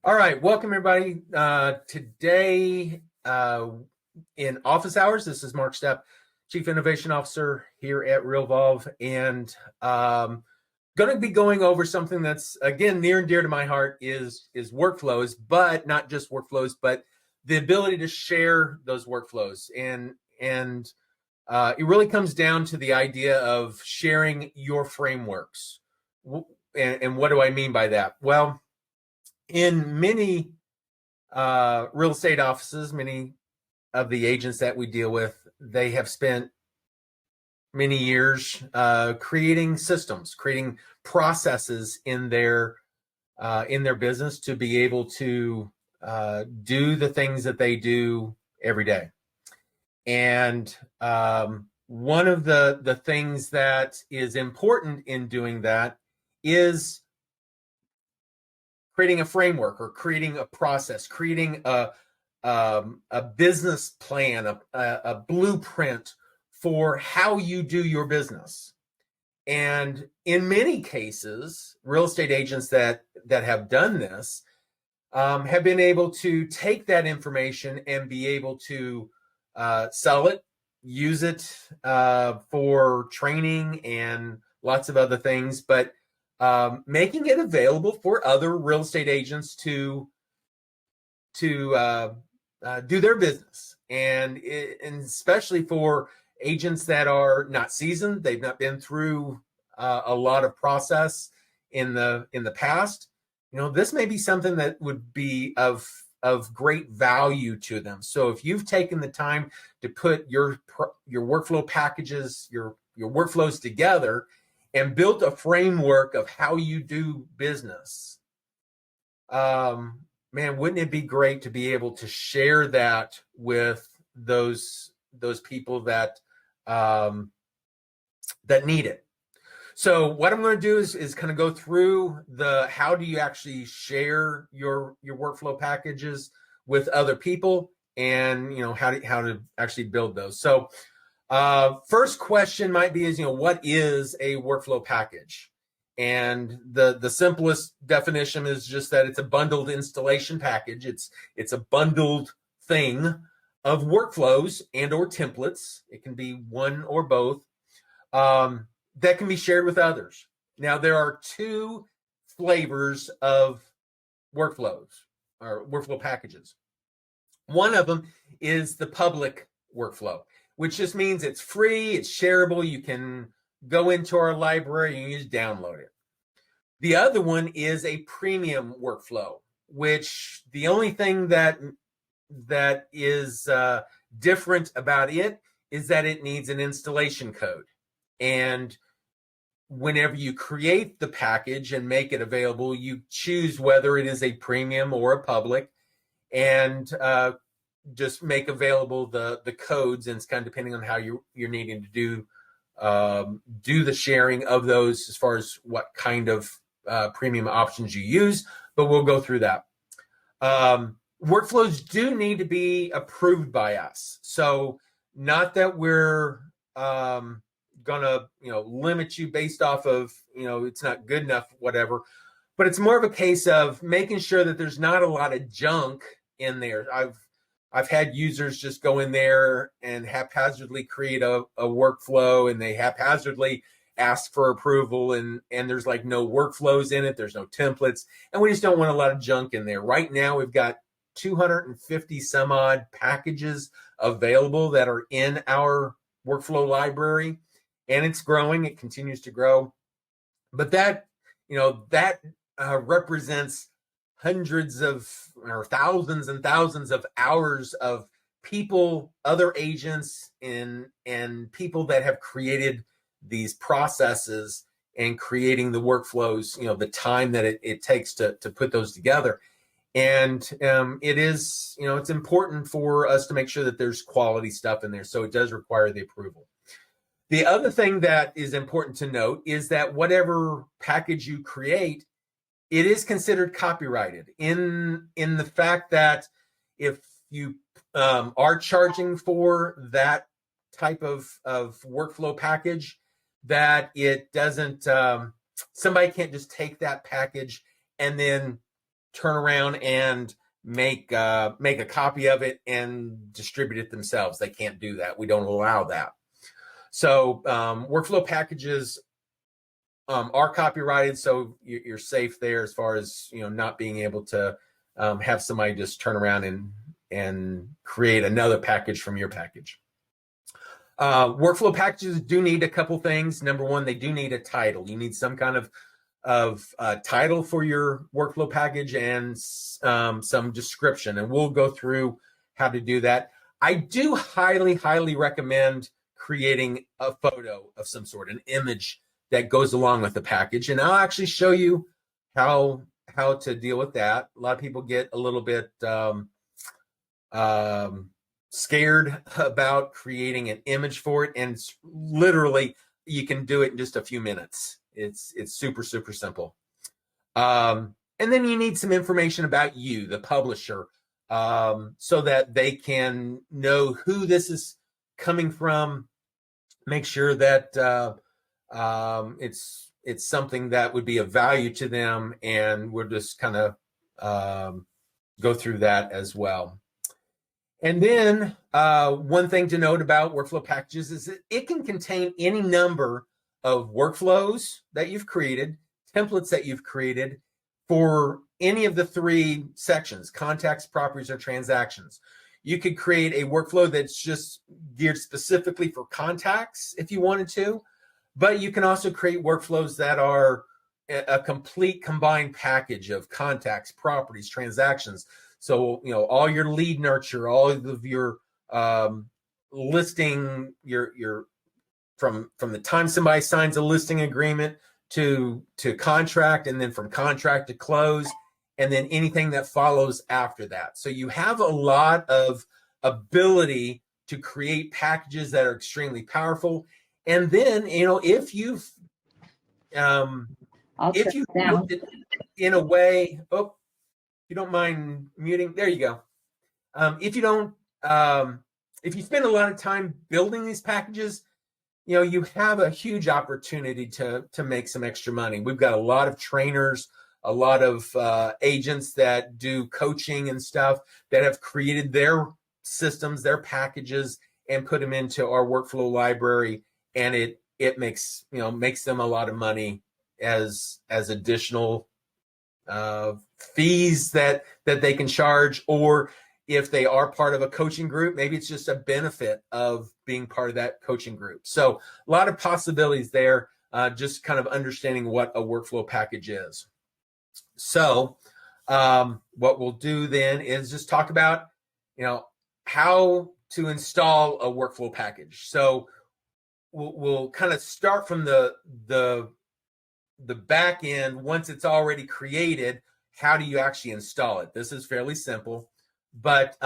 All right, welcome everybody. Today in office hours, this is Mark Stepp, Chief Innovation Officer here at Realvolve, and going to be going over something that's again near and dear to my heart is workflows, but not just workflows, but the ability to share those workflows, and it really comes down to the idea of sharing your frameworks. And what do I mean by that? Well, in many real estate offices, many of the agents that we deal with, they have spent many years creating systems, creating processes in their business to be able to do the things that they do every day. And one of the things that is important in doing that is creating a framework or creating a process, creating a business plan, a blueprint for how you do your business. And in many cases, real estate agents that have done this have been able to take that information and be able to sell it, use it for training and lots of other things, but making it available for other real estate agents to do their business, and especially for agents that are not seasoned, they've not been through a lot of process in the past. This may be something that would be of great value to them. So if you've taken the time to put your workflow packages, your workflows together, and built a framework of how you do business, man, wouldn't it be great to be able to share that with those people that need it? So what I'm going to do is kind of go through the how do you actually share your workflow packages with other people, and how to actually build those. So first question might be is what is a workflow package? And the simplest definition is just that it's a bundled installation package. It's a bundled thing of workflows and or templates. It can be one or both, that can be shared with others. Now, there are two flavors of workflows or workflow packages. One of them is the public workflow, which just means it's free, it's shareable. You can go into our library and you just download it. The other one is a premium workflow, which the only thing that is different about it is that it needs an installation code. And whenever you create the package and make it available, you choose whether it is a premium or a public, and just make available the codes, and it's kind of depending on how you're needing to do the sharing of those as far as what kind of premium options you use, but we'll go through that. Workflows do need to be approved by us. So not that we're gonna limit you based off of it's not good enough, whatever, but it's more of a case of making sure that there's not a lot of junk in there. I've had users just go in there and haphazardly create a workflow, and they haphazardly ask for approval, and there's like no workflows in it, there's no templates, and we just don't want a lot of junk in there. Right now we've got 250 some odd packages available that are in our workflow library, and it's growing. It continues to grow, but that represents hundreds of or thousands and thousands of hours of people, other agents, and people that have created these processes and creating the workflows, the time that it takes to put those together. And it is, it's important for us to make sure that there's quality stuff in there. So it does require the approval. The other thing that is important to note is that whatever package you create, it is considered copyrighted in the fact that if you are charging for that type of workflow package, that it doesn't, somebody can't just take that package and then turn around and make a copy of it and distribute it themselves. They can't do that. We don't allow that. So workflow packages are copyrighted, so you're safe there as far as not being able to have somebody just turn around and create another package from your package. Workflow packages do need a couple things. Number one, they do need a title. You need some kind of title for your workflow package and some description, and we'll go through how to do that. I do highly recommend creating a photo of some sort, an image that goes along with the package, and I'll actually show you how to deal with that. A lot of people get a little bit scared about creating an image for it, and it's literally, you can do it in just a few minutes. It's super simple. And then you need some information about you, the publisher, so that they can know who this is coming from. Make sure that it's something that would be of value to them, and we'll just kind of go through that as well. And then one thing to note about workflow packages is that it can contain any number of workflows that you've created, templates that you've created for any of the three sections: contacts, properties, or transactions. You could create a workflow that's just geared specifically for contacts if you wanted to, but you can also create workflows that are a complete combined package of contacts, properties, transactions. So, all your lead nurture, all of your listing, your from the time somebody signs a listing agreement to contract, and then from contract to close, and then anything that follows after that. So you have a lot of ability to create packages that are extremely powerful. And then, if you've built it in a way, if you don't mind muting, there you go. If you spend a lot of time building these packages, you have a huge opportunity to make some extra money. We've got a lot of trainers, a lot of agents that do coaching and stuff that have created their systems, their packages, and put them into our workflow library, and it makes them a lot of money as additional fees that they can charge, or if they are part of a coaching group, maybe it's just a benefit of being part of that coaching group. So a lot of possibilities there, just kind of understanding what a workflow package is. So what we'll do then is just talk about, how to install a workflow package. So we'll kind of start from the back end. Once it's already created, how do you actually install it? This is fairly simple. But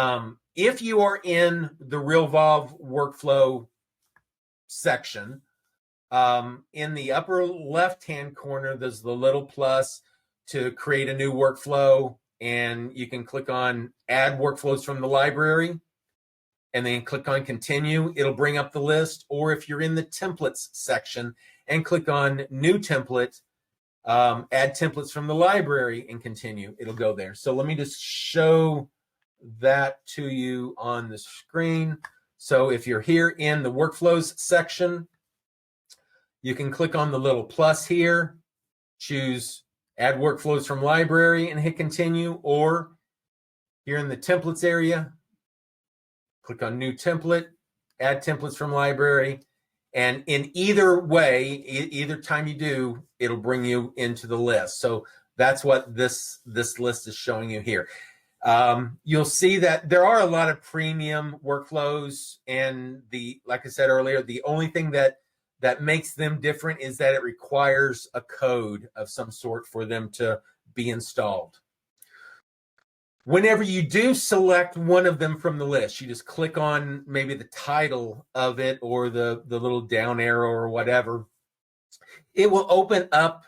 if you are in the Realvolve workflow section, in the upper left-hand corner, there's the little plus to create a new workflow, and you can click on Add Workflows from the Library, and then click on Continue. It'll bring up the list. Or if you're in the Templates section and click on New Template, Add Templates from the Library, and Continue, it'll go there. So let me just show that to you on the screen. So if you're here in the workflows section, you can click on the little plus here, choose Add Workflows from Library, and hit Continue. Or here in the templates area, click on New Template, Add Templates from Library, and in either way, either time you do, it'll bring you into the list. So that's what this list is showing you here. You'll see that there are a lot of premium workflows, and like I said earlier, the only thing that makes them different is that it requires a code of some sort for them to be installed. Whenever you do select one of them from the list, you just click on maybe the title of it or the little down arrow or whatever. It will open up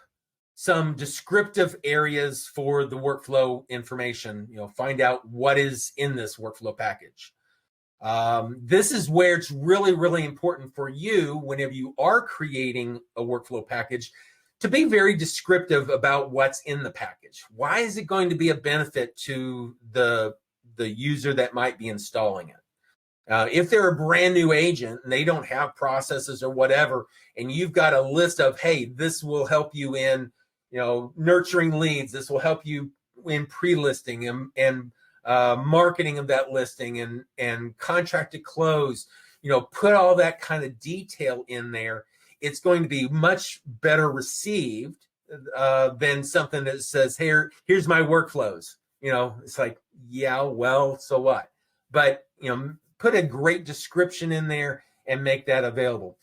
some descriptive areas for the workflow information, find out what is in this workflow package. This is where it's really important for you, whenever you are creating a workflow package, to be very descriptive about what's in the package. Why is it going to be a benefit to the user that might be installing it? If they're a brand new agent and they don't have processes or whatever, and you've got a list of, hey, this will help you in, nurturing leads. This will help you in pre-listing and marketing of that listing and contract to close. Put all that kind of detail in there. It's going to be much better received than something that says, here's my workflows. It's like, yeah, well, so what? But, put a great description in there and make that available.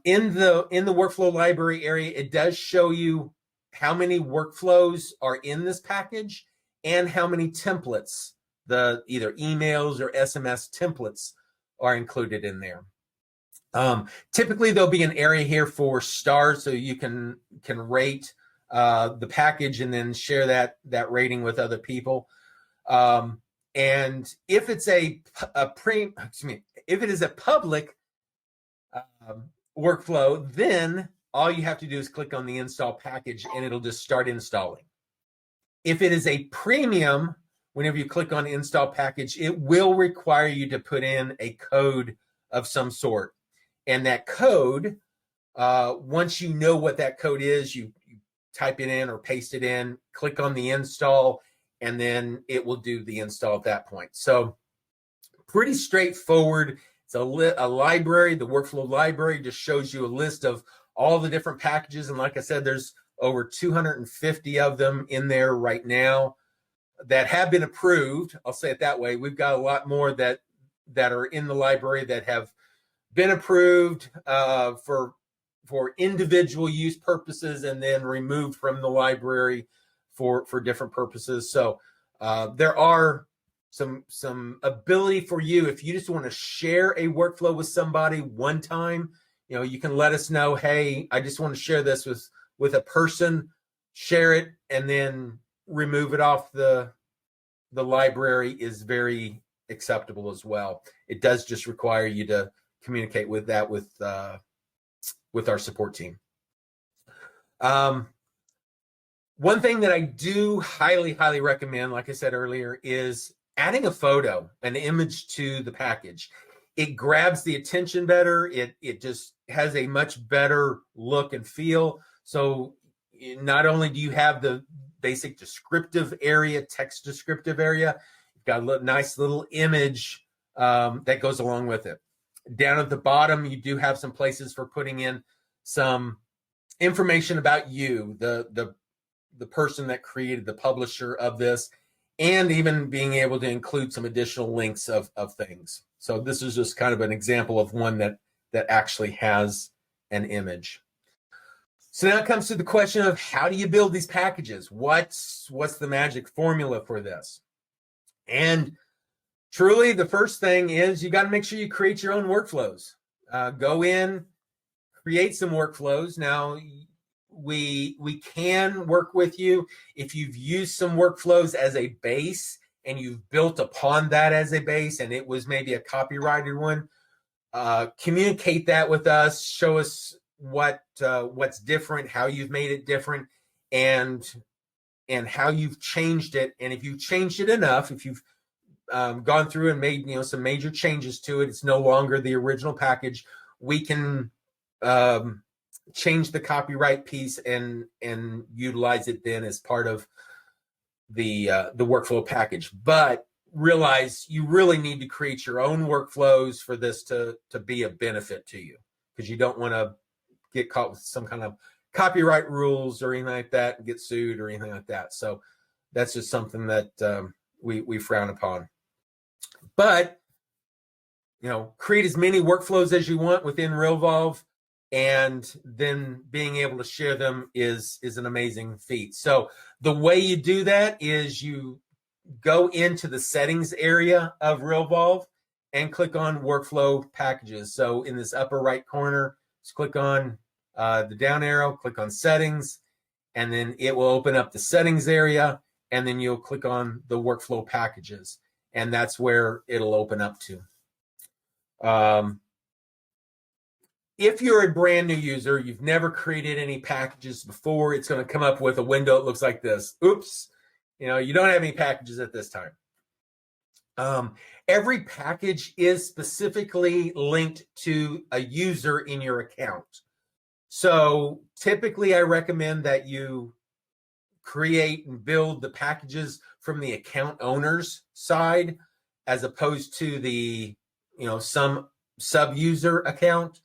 In the workflow library area, it does show you how many workflows are in this package and how many templates, the either emails or SMS templates, are included in there. Typically, there'll be an area here for stars, so you can rate the package and then share that rating with other people. And if it's if it is a public workflow, then all you have to do is click on the install package and it'll just start installing. If it is a premium, whenever you click on install package, it will require you to put in a code of some sort. And that code, once you know what that code is, you type it in or paste it in, click on the install, and then it will do the install at that point. So pretty straightforward. It's a library. The workflow library just shows you a list of all the different packages. And like I said, there's over 250 of them in there right now that have been approved. I'll say it that way. We've got a lot more that are in the library that have been approved for individual use purposes and then removed from the library for different purposes. So there are some ability for you, if you just want to share a workflow with somebody one time, you can let us know, hey, I just want to share this with a person, share it, and then remove it off the library is very acceptable as well. It does just require you to communicate with that with our support team. One thing that I do highly, highly recommend, like I said earlier, is adding a photo, an image to the package. It grabs the attention better. It just has a much better look and feel. So not only do you have the basic descriptive area, text descriptive area, you've got a nice little image that goes along with it. Down at the bottom, you do have some places for putting in some information about you, the person that created, the publisher of this, and even being able to include some additional links of things. So this is just kind of an example of one that actually has an image. So now it comes to the question of, how do you build these packages? What's the magic formula for this? And truly, the first thing is you got to make sure you create your own workflows. Go in, create some workflows. Now, we can work with you if you've used some workflows as a base and you've built upon that as a base and it was maybe a copyrighted one. Communicate that with us. Show us what's different, how you've made it different, and how you've changed it. And if you've changed it enough, if you've gone through and made some major changes to it, it's no longer the original package, we can change the copyright piece and utilize it then as part of the workflow package. But realize you really need to create your own workflows for this to be a benefit to you, because you don't want to get caught with some kind of copyright rules or anything like that and get sued or anything like that. So that's just something that we frown upon. But create as many workflows as you want within Realvolve, and then being able to share them is an amazing feat. So the way you do that is you go into the settings area of Realvolve and click on workflow packages. So in this upper right corner, just click on the down arrow, click on settings, and then it will open up the settings area, and then you'll click on the workflow packages, and that's where it'll open up to. if you're a brand new user, you've never created any packages before, it's going to come up with a window that looks like this. Oops, you don't have any packages at this time. Every package is specifically linked to a user in your account. So typically I recommend that you create and build the packages from the account owner's side, as opposed to the, some sub-user account.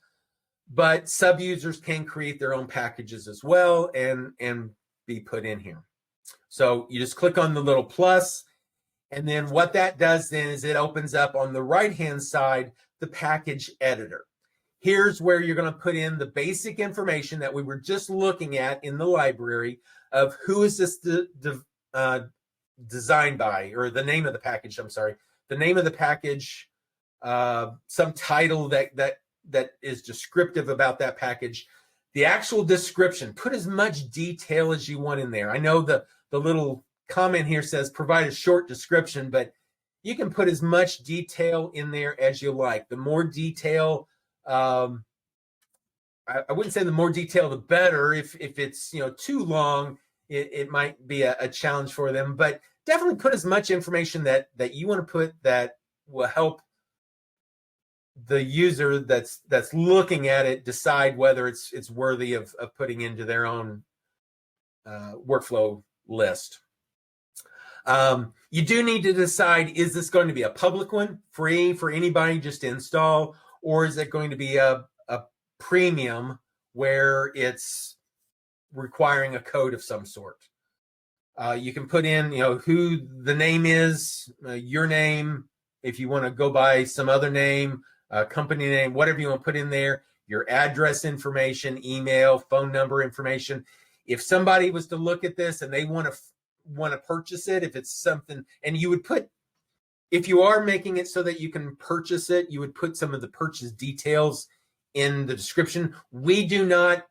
But sub-users can create their own packages as well and be put in here. So you just click on the little plus, and then what that does then is it opens up on the right-hand side the package editor. Here's where you're going to put in the basic information that we were just looking at in the library of who is this designed by, or the name of the package, the name of the package, some title that is descriptive about that package, the actual description. Put as much detail as you want in there. I know the little comment here says provide a short description, but you can put as much detail in there as you like. The more detail, I wouldn't say the more detail the better. If it's too long, it might be a challenge for them, but definitely put as much information that you want to put that will help the user that's looking at it decide whether it's worthy of putting into their own workflow list. You do need to decide, is this going to be a public one, free for anybody just to install, or is it going to be a premium where it's requiring a code of some sort? You can put in, who the name is, your name, if you want to go by some other name, company name, whatever you want to put in there, your address information, email, phone number information. If somebody was to look at this and they want to purchase it, if it's something, and you would put, if you are making it so that you can purchase it, you would put some of the purchase details in the description. We do not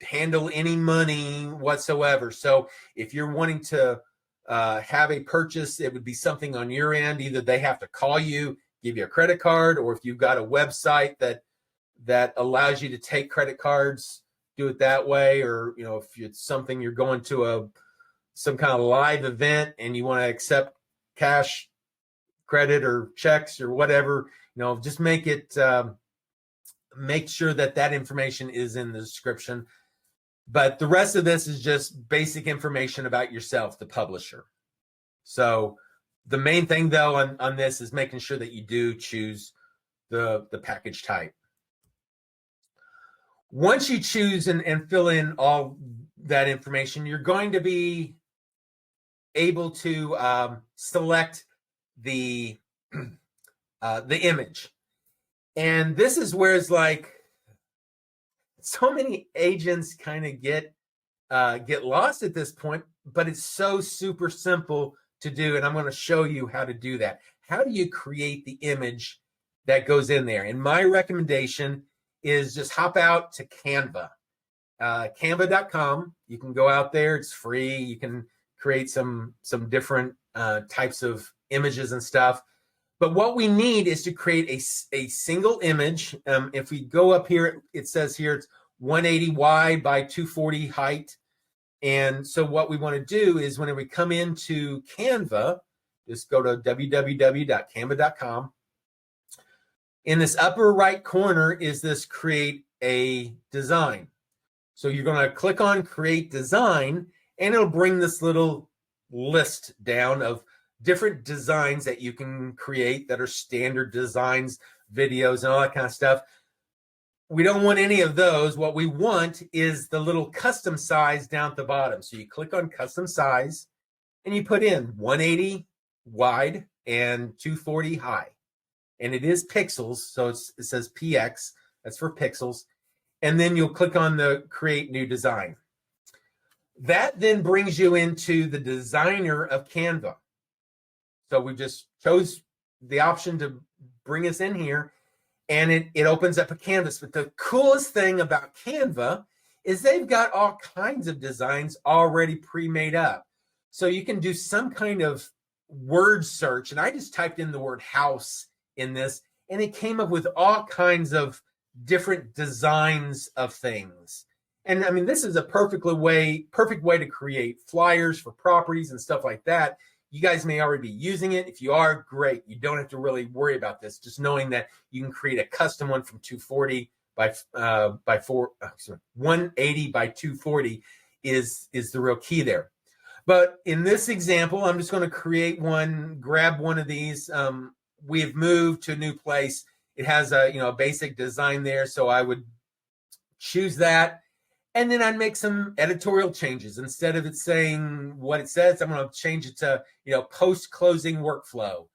handle any money whatsoever. So if you're wanting to have a purchase, it would be something on your end. Either they have to call you, give you a credit card, or if you've got a website that allows you to take credit cards, do it that way. Or if it's something you're going to some kind of live event and you want to accept cash, credit, or checks or whatever, just make it make sure that information is in the description. But the rest of this is just basic information about yourself, the publisher. So the main thing, though, on this is making sure that you do choose the package type. Once you choose and fill in all that information, you're going to be able to select the image. And this is where it's like so many agents kind of get lost at this point, but it's so super simple to do, and I'm going to show you how to do that. How do you create the image that goes in there? And my recommendation is just hop out to Canva, canva.com. You can go out there, it's free. You can create some different types of images and stuff. But what we need is to create a single image. If we go up here, it says here it's 180 wide by 240 height. And so what we want to do is when we come into Canva, just go to www.canva.com. In this upper right corner is this create a design. So you're going to click on create design, and it'll bring this little list down of different designs that you can create that are standard designs, videos, and all that kind of stuff. We don't want any of those. What we want is the little custom size down at the bottom. So you click on custom size and you put in 180 wide and 240 high. And it is pixels, so it says PX, that's for pixels. And then you'll click on the create new design. That then brings you into the designer of Canva. So we just chose the option to bring us in here, and it opens up a canvas. But the coolest thing about Canva is they've got all kinds of designs already pre-made up. So you can do some kind of word search, and I just typed in the word house in this, and it came up with all kinds of different designs of things. And I mean, this is a perfect way to create flyers for properties and stuff like that. You guys may already be using it. If you are, great. You don't have to really worry about this. Just knowing that you can create a custom one from 240 by 180 by 240 is the real key there. But in this example, I'm just going to create one, grab one of these. We have moved to a new place. It has a basic design there, so I would choose that, and then I'd make some editorial changes. Instead of it saying what it says, I'm going to change it to post-closing workflow.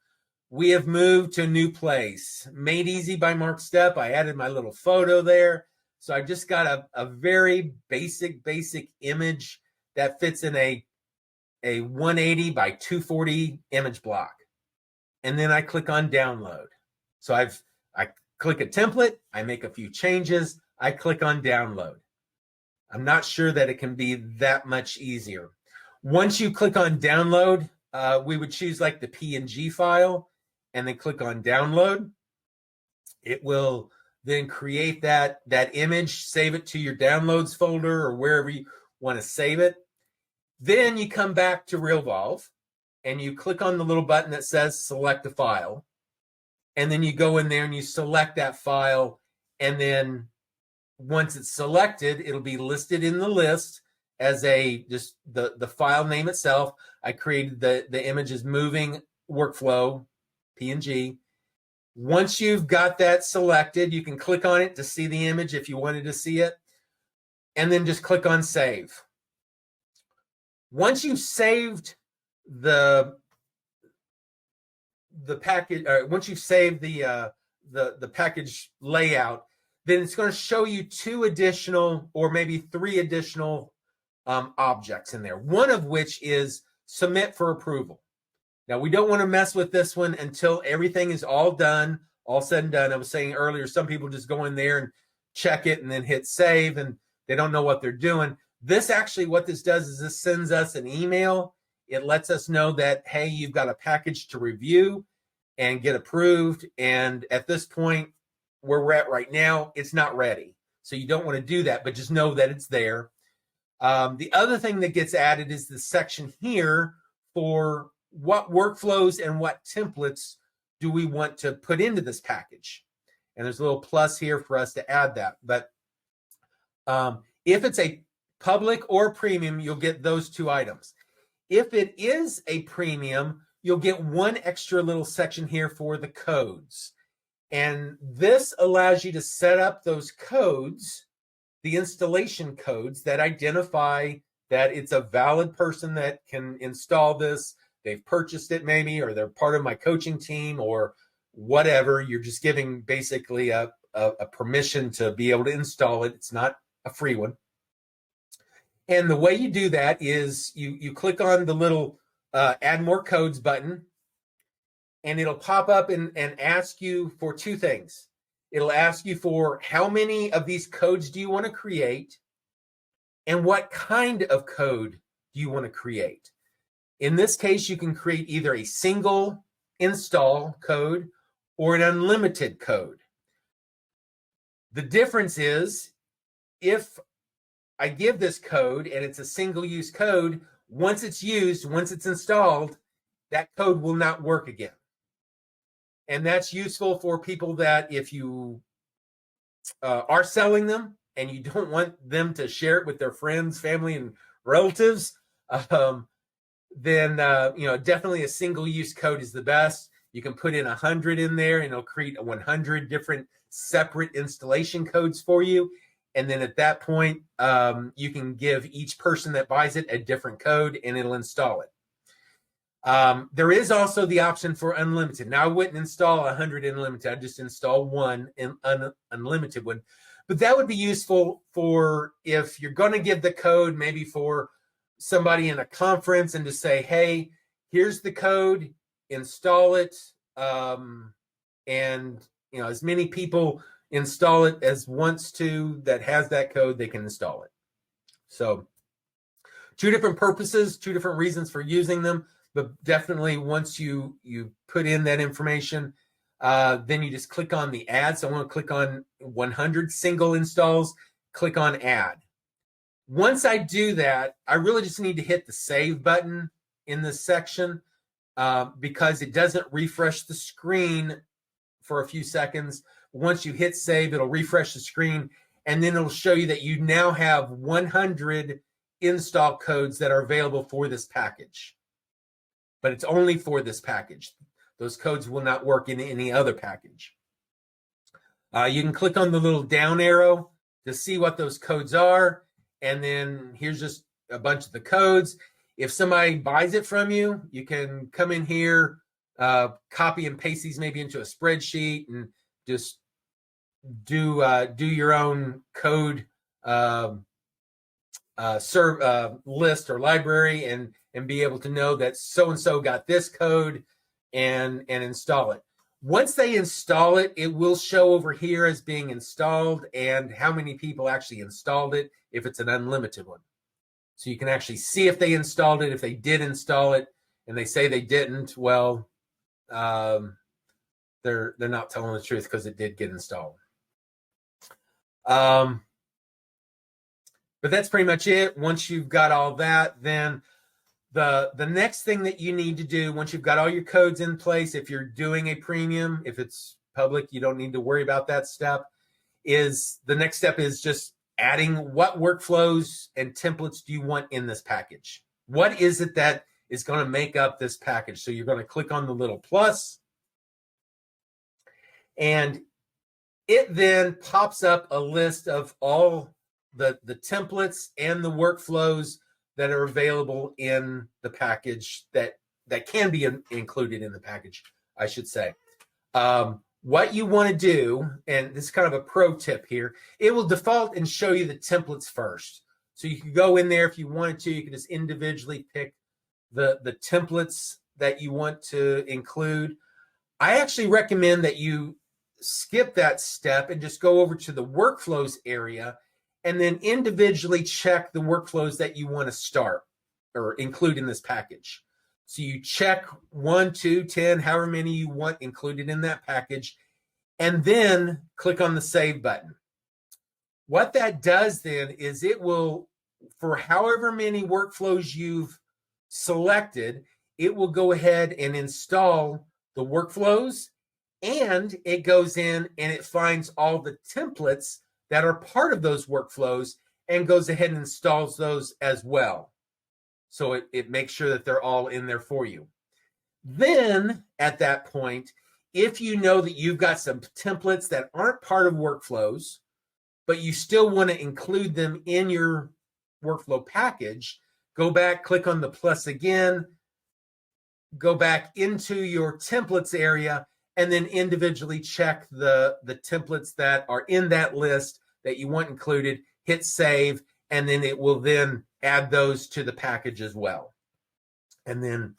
We have moved to a new place. Made easy by Mark Stepp. I added my little photo there, so I just got a very basic image that fits in a 180 by 240 image block, and then I click on download. So I click a template, I make a few changes, I click on download. I'm not sure that it can be that much easier. Once you click on download, we would choose like the PNG file and then click on download. It will then create that image, save it to your downloads folder or wherever you want to save it. Then you come back to Realvolve and you click on the little button that says select a file. And then you go in there and you select that file. And then once it's selected, it'll be listed in the list as just the file name itself. I created the image as moving workflow, PNG. Once you've got that selected, you can click on it to see the image if you wanted to see it. And then just click on save. Once you've saved the package, once you've saved the package layout, then it's going to show you 2 additional or maybe 3 additional objects in there. One of which is submit for approval. Now we don't want to mess with this one until everything is all done, all said and done. I was saying earlier, some people just go in there and check it and then hit save, and they don't know what they're doing. This actually, what this does is this sends us an email. It lets us know that, hey, you've got a package to review and get approved. And at this point, where we're at right now, it's not ready. So you don't want to do that, but just know that it's there. The other thing that gets added is the section here for what workflows and what templates do we want to put into this package. And there's a little plus here for us to add that. But if it's a public or premium, you'll get those 2 items. If it is a premium, you'll get one extra little section here for the codes. And this allows you to set up those codes, the installation codes that identify that it's a valid person that can install this. They've purchased it maybe, or they're part of my coaching team or whatever. You're just giving basically a permission to be able to install it. It's not a free one. And the way you do that is you click on the little add more codes button, and it'll pop up and ask you for 2 things. It'll ask you for how many of these codes do you want to create, and what kind of code do you want to create. In this case, you can create either a single install code or an unlimited code. The difference is if I give this code and it's a single-use code, once it's used, once it's installed, that code will not work again. And that's useful for people that if you are selling them and you don't want them to share it with their friends, family, and relatives, then definitely a single-use code is the best. You can put in 100 in there, and it'll create 100 different separate installation codes for you. And then at that point, you can give each person that buys it a different code, and it'll install it. There is also the option for unlimited. Now, I wouldn't install 100 unlimited. I'd just install one unlimited one. But that would be useful for if you're going to give the code maybe for somebody in a conference and to say, hey, here's the code, install it. And, as many people install it as wants to that has that code, they can install it. So 2 different purposes, 2 different reasons for using them, but definitely once you put in that information, then you just click on the add. So I want to click on 100 single installs, click on add. Once I do that, I really just need to hit the save button in this section because it doesn't refresh the screen for a few seconds. Once you hit save, it'll refresh the screen, and then it'll show you that you now have 100 install codes that are available for this package. But it's only for this package. Those codes will not work in any other package. You can click on the little down arrow to see what those codes are. And then here's just a bunch of the codes. If somebody buys it from you, you can come in here, copy and paste these maybe into a spreadsheet and just do your own code list or library and be able to know that so-and-so got this code and install it. Once they install it, it will show over here as being installed and how many people actually installed it if it's an unlimited one. So you can actually see if they installed it. If they did install it and they say they didn't, well, they're not telling the truth because it did get installed. But that's pretty much it. Once you've got all that, then the next thing that you need to do once you've got all your codes in place, if you're doing a premium, if it's public, you don't need to worry about that step, is the next step is just adding what workflows and templates do you want in this package? What is it that is going to make up this package? So you're going to click on the little plus, and it then pops up a list of all the templates and the workflows that are available in the package that can be included in the package, I should say. What you want to do, and this is kind of a pro tip here, it will default and show you the templates first. So you can go in there if you wanted to, you can just individually pick the templates that you want to include. I actually recommend that you skip that step and just go over to the workflows area and then individually check the workflows that you want to start or include in this package. So you check 1, 2, 10, however many you want included in that package, and then click on the save button. What that does then is it will, for however many workflows you've selected, it will go ahead and install the workflows, and it goes in and it finds all the templates that are part of those workflows and goes ahead and installs those as well. So it makes sure that they're all in there for you. Then at that point, if you know that you've got some templates that aren't part of workflows, but you still want to include them in your workflow package, go back, click on the plus again, go back into your templates area, and then individually check the templates that are in that list that you want included, hit save, and then it will then add those to the package as well. And then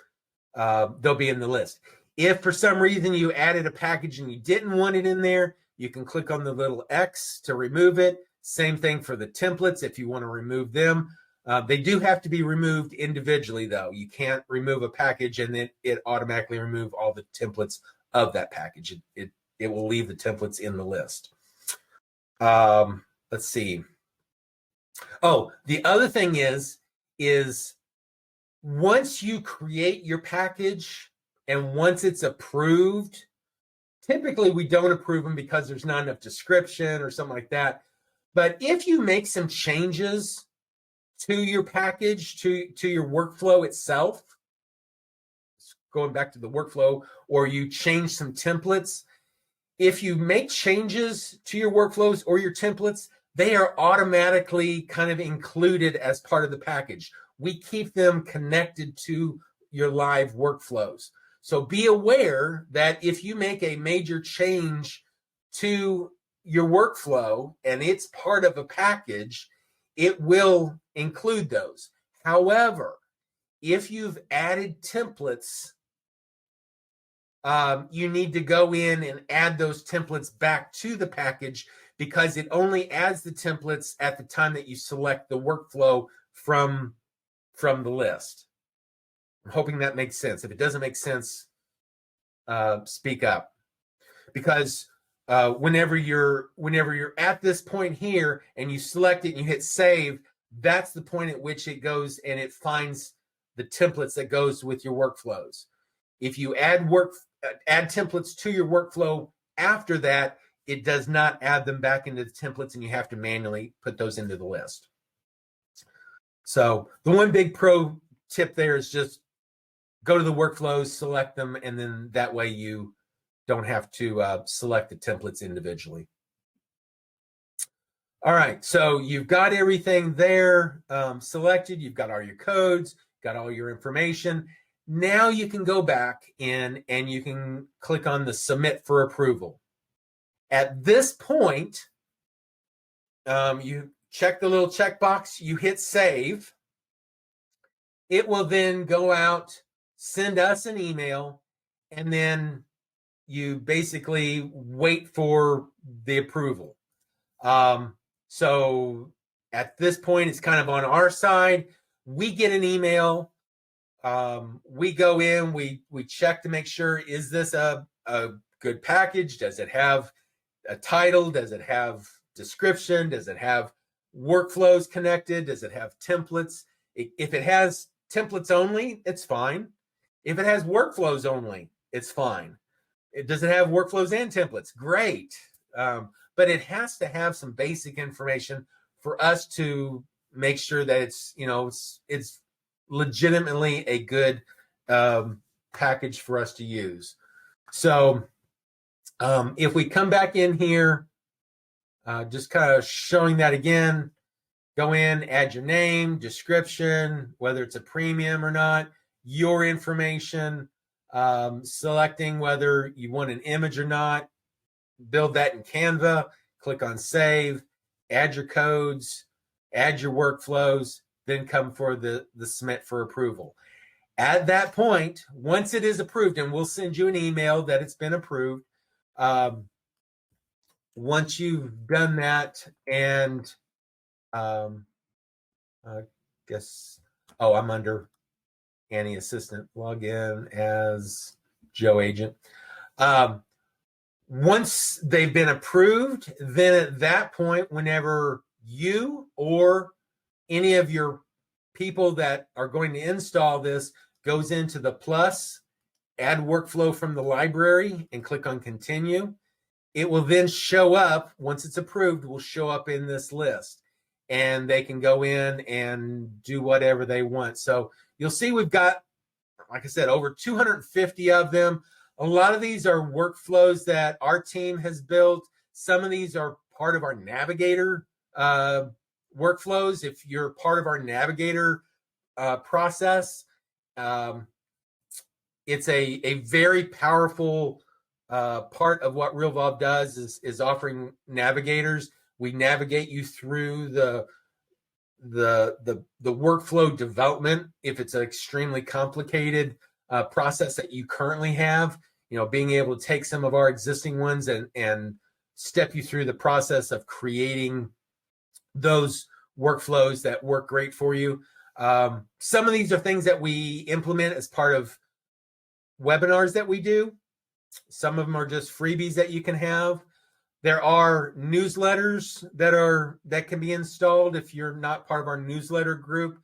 they'll be in the list. If for some reason you added a package and you didn't want it in there, you can click on the little X to remove it. Same thing for the templates if you want to remove them. They do have to be removed individually, though. You can't remove a package and then it automatically remove all the templates of that package. It will leave the templates in the list. Let's see. Oh, the other thing is once you create your package and once it's approved, typically we don't approve them because there's not enough description or something like that. But if you make some changes to your package, to your workflow itself, going back to the workflow, or you change some templates, if you make changes to your workflows or your templates, they are automatically kind of included as part of the package. We keep them connected to your live workflows. So be aware that if you make a major change to your workflow and it's part of a package, it will include those. However, if you've added templates, you need to go in and add those templates back to the package because it only adds the templates at the time that you select the workflow from the list. I'm hoping that makes sense. If it doesn't make sense, speak up. because whenever you're at this point here and you select it and you hit save, that's the point at which it goes and it finds the templates that goes with your workflows. If you add templates to your workflow after that, it does not add them back into the templates, and you have to manually put those into the list. So the one big pro tip there is just go to the workflows, select them, and then that way you don't have to select the templates individually. All right, so you've got everything there selected. You've got all your codes, got all your information. Now you can go back in and you can click on the submit for approval. At this point, you check the little checkbox, you hit save. It will then go out, send us an email, and then you basically wait for the approval. So at this point, it's kind of on our side. We get an email. We go in, we check to make sure, is this a good package? Does it have a title? Does it have description? Does it have workflows connected? Does it have templates? If it has templates only, it's fine. If it has workflows only, it's fine. Does it have workflows and templates? Great. But it has to have some basic information for us to make sure that it's legitimately a good package for us to use. So if we come back in here, just kind of showing that again, go in, add your name, description, whether it's a premium or not, your information, selecting whether you want an image or not, build that in Canva, click on save, add your codes, add your workflows, then come for the submit for approval. At that point, once it is approved, and we'll send you an email that it's been approved, once you've done that, and I guess, I'm under Annie Assistant, log in as Joe Agent. Once they've been approved, then at that point, whenever you or any of your people that are going to install this goes into the plus, add workflow from the library, and click on continue, it will then show up, once it's approved, will show up in this list. And they can go in and do whatever they want. So you'll see we've got, like I said, over 250 of them. A lot of these are workflows that our team has built. Some of these are part of our Navigator workflows. If you're part of our Navigator process, it's a very powerful part of what Realvolve does is offering navigators. We navigate you through the workflow development if it's an extremely complicated process that you currently have. Being able to take some of our existing ones and step you through the process of creating those workflows that work great for you. Some of these are things that we implement as part of webinars that we do. Some of them are just freebies that you can have. There are newsletters that can be installed. If you're not part of our newsletter group,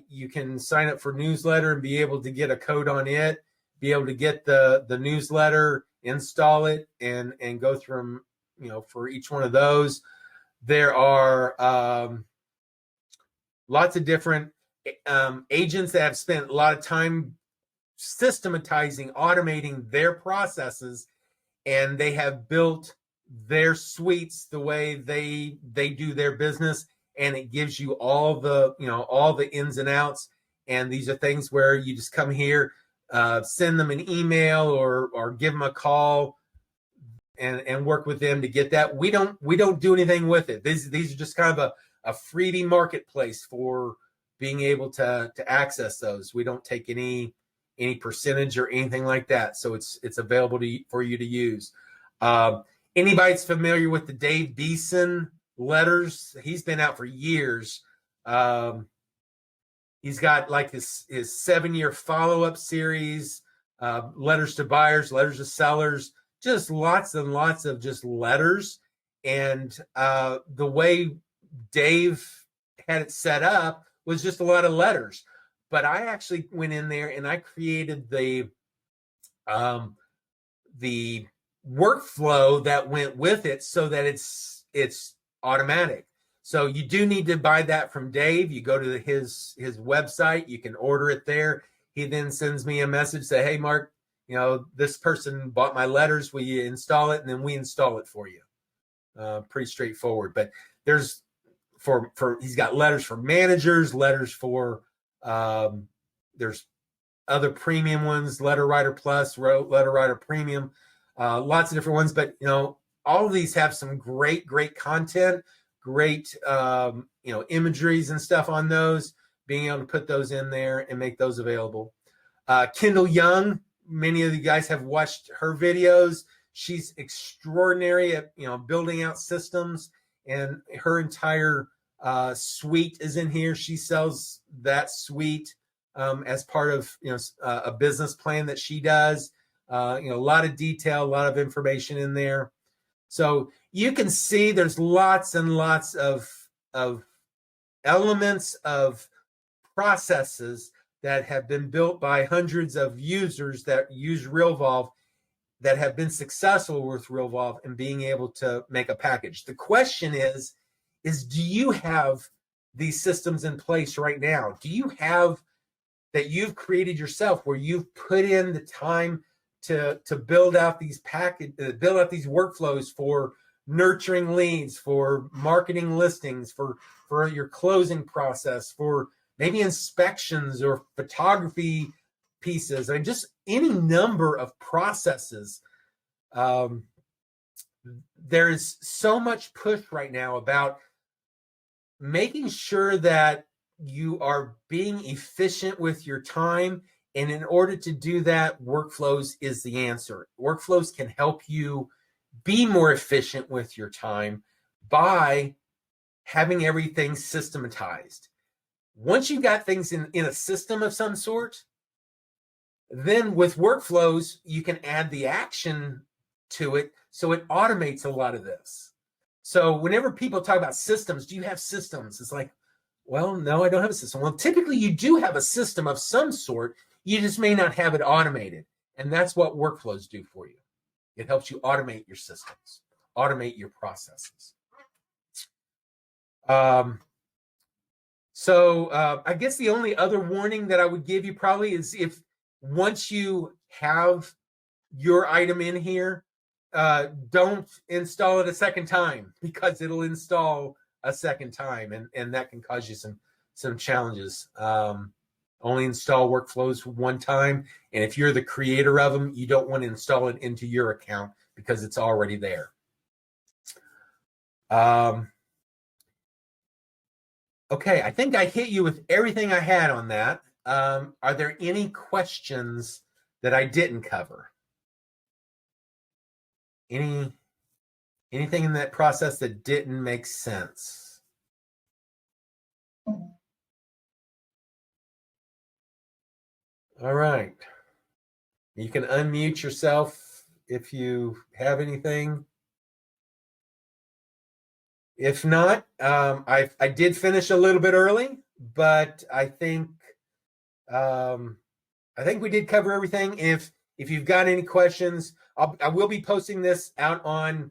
you can sign up for newsletter and be able to get a code on it, be able to get the newsletter, install it, and go through them, for each one of those. There are lots of different agents that have spent a lot of time systematizing, automating their processes, and they have built their suites the way they do their business, and it gives you all the ins and outs. And these are things where you just come here, send them an email or give them a call and work with them to get that. We don't do anything with it. These are just kind of a freebie marketplace for being able to access those. We don't take any percentage or anything like that. So it's available for you to use. Anybody that's familiar with the Dave Beeson letters, he's been out for years. He's got like his 7-year follow-up series, letters to buyers, letters to sellers, just lots and lots of just letters. And the way Dave had it set up was just a lot of letters. But I actually went in there and I created the workflow that went with it so that it's automatic. So you do need to buy that from Dave. You go to his website, you can order it there. He then sends me a message, say, hey, Mark, this person bought my letters. Will you install it? And then we install it for you. Pretty straightforward. But there's he's got letters for managers, letters for there's other premium ones, Letter Writer Plus, Letter Writer Premium, lots of different ones. But all of these have some great content, great imageries and stuff on those. Being able to put those in there and make those available. Kendall Young, many of you guys have watched her videos. She's extraordinary at building out systems, and her entire suite is in here. She sells that suite as part of a business plan that she does. A lot of detail, a lot of information in there. So you can see there's lots and lots of elements of processes that have been built by hundreds of users that use Realvolve that have been successful with Realvolve and being able to make a package. The question is do you have these systems in place right now? Do you have that you've created yourself where you've put in the time to build out these build out these workflows for nurturing leads, for marketing listings, for your closing process, for maybe inspections or photography pieces, and just any number of processes. There's so much push right now about making sure that you are being efficient with your time. And in order to do that, workflows is the answer. Workflows can help you be more efficient with your time by having everything systematized. Once you've got things in a system of some sort, then with workflows, you can add the action to it so it automates a lot of this. So whenever people talk about systems, do you have systems? It's like, well, no, I don't have a system. Well, typically you do have a system of some sort. You just may not have it automated. And that's what workflows do for you. It helps you automate your systems, automate your processes. So I guess the only other warning that I would give you probably is if once you have your item in here, don't install it a second time, because it'll install a second time, and that can cause you some challenges. Only install workflows one time, and if you're the creator of them, you don't want to install it into your account because it's already there. Okay, I think I hit you with everything I had on that. Are there any questions that I didn't cover? Anything in that process that didn't make sense? All right. You can unmute yourself if you have anything. If not, I did finish a little bit early, but I think we did cover everything. If you've got any questions, I will be posting this out on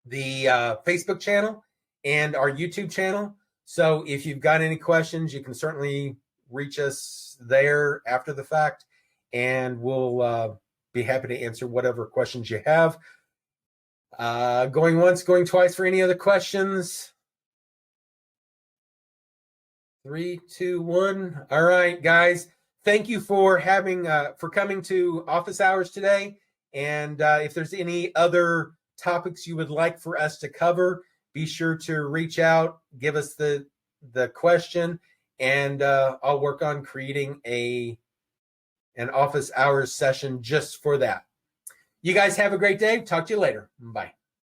the Facebook channel and our YouTube channel. So if you've got any questions, you can certainly reach us there after the fact, and we'll be happy to answer whatever questions you have. Going once, going twice for any other questions. 3, 2, 1. All right, guys. Thank you for coming to office hours today. And if there's any other topics you would like for us to cover, be sure to reach out, give us the question, and I'll work on creating an office hours session just for that. You guys have a great day. Talk to you later. Bye.